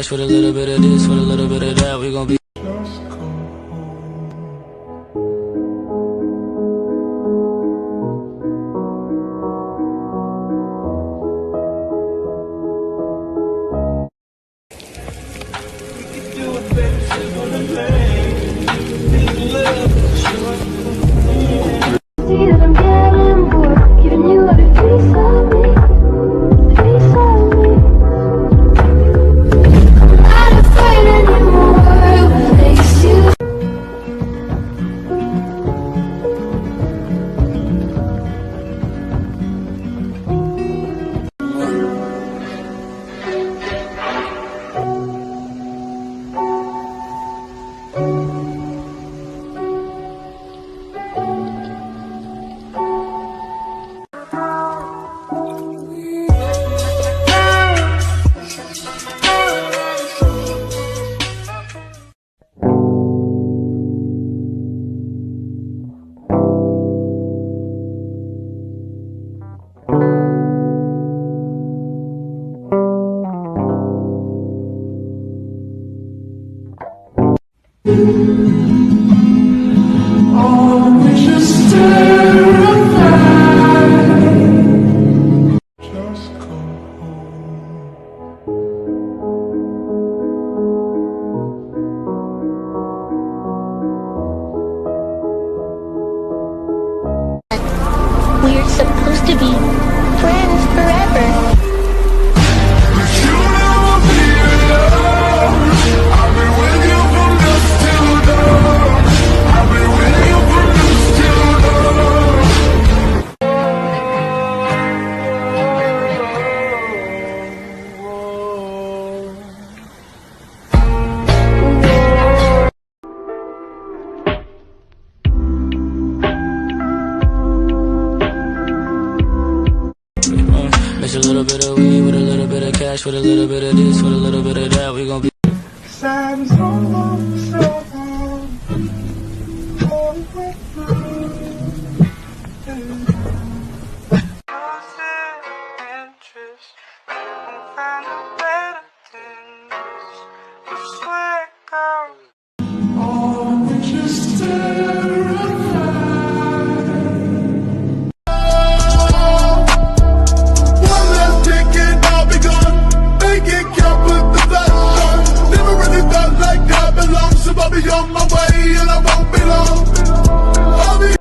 cash, with a little bit of this, with a little bit of that, we gon' be. We're supposed to be friends forever. But you never be alone. I've been with you from dusk till dawn. I've been with you from dusk till dawn. Mix a little bit of weed with a little bit of cash, with a little bit of this, with a little bit of that, we gon' be. Sad is all so I'll be on my way and I won't be long.